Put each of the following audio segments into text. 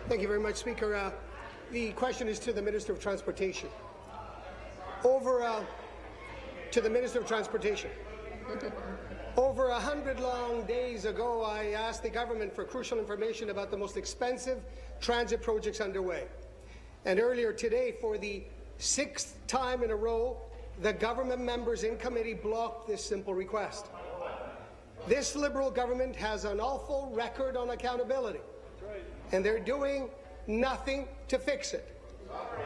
Thank you very much, Speaker. The question is to the Minister of Transportation. Over 100 long days ago, I asked the government for crucial information about the most expensive transit projects underway. And earlier today, for the 6th time in a row, the government members in committee blocked this simple request. This Liberal government has an awful record on accountability, and they're doing nothing to fix it.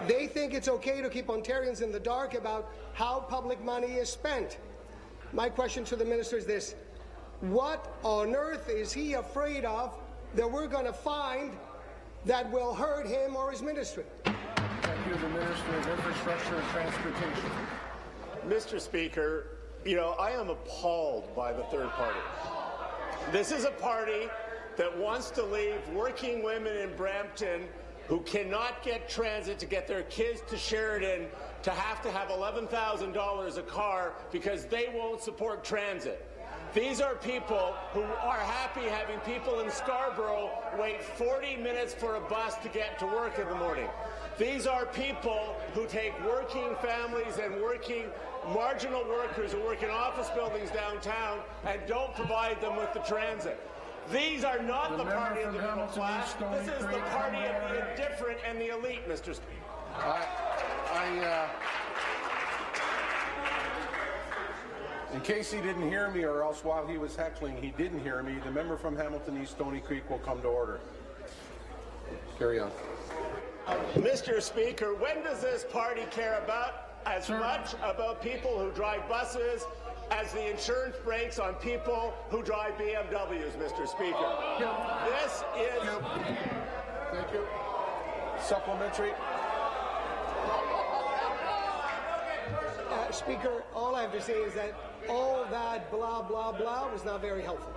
They think it's okay to keep Ontarians in the dark about how public money is spent. My question to the minister is this: what on earth is he afraid of that we're going to find that will hurt him or his ministry? Thank you, the Minister of Infrastructure and Transportation. Mr. Speaker, I am appalled by the third party. This is a party that wants to leave working women in Brampton who cannot get transit to get their kids to Sheridan to have $11,000 a car because they won't support transit. These are people who are happy having people in Scarborough wait 40 minutes for a bus to get to work in the morning. These are people who take working families and working marginal workers who work in office buildings downtown and don't provide them with the transit. These are not the party of the middle class. This is the party of the indifferent and the elite, Mr. Speaker. In case he didn't hear me, or else while he was heckling he didn't hear me, the member from Hamilton East Stony Creek will come to order. Carry on. Mr. Speaker, when does this party care as much about people who drive buses as the insurance breaks on people who drive BMWs, Mr. Speaker? This is... Thank you. Supplementary. Speaker, all I have to say is that all that blah, blah, blah was not very helpful.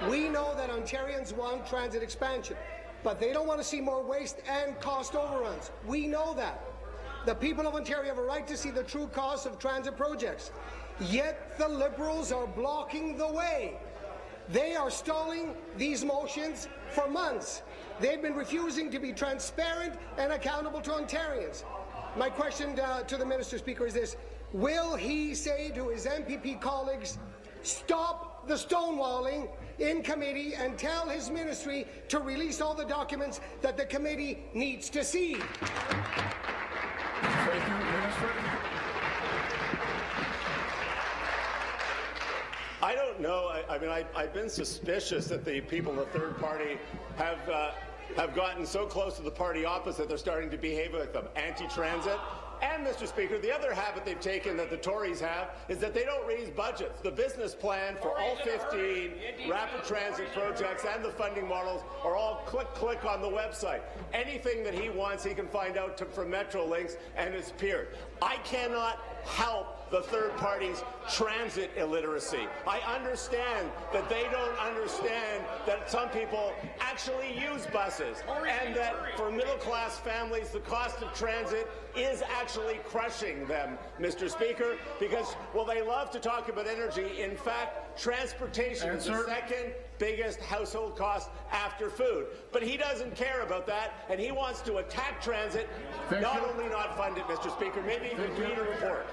We know that Ontarians want transit expansion, but they don't want to see more waste and cost overruns. We know that. The people of Ontario have a right to see the true cost of transit projects. Yet the Liberals are blocking the way. They are stalling these motions for months. They've been refusing to be transparent and accountable to Ontarians. My question to the Minister, Speaker, is this: will he say to his MPP colleagues, stop the stonewalling in committee and tell his ministry to release all the documents that the committee needs to see? Thank you, Minister. I don't know. I've been suspicious that the people in the third party have gotten so close to the party opposite they're starting to behave like them. Anti-transit. And, Mr. Speaker, the other habit they've taken that the Tories have is that they don't raise budgets. The business plan for all 15 rapid transit projects and the funding models are all click on the website. Anything that he wants, he can find out from Metrolinx and his peers. I cannot help the third party's transit illiteracy. I understand that they don't understand that some people actually use buses and that for middle-class families the cost of transit is actually crushing them, Mr. Speaker, because, well, they love to talk about energy. In fact, transportation is the second biggest household cost after food. But he doesn't care about that, and he wants to attack transit, not only not fund it, Mr. Speaker, maybe even read a report.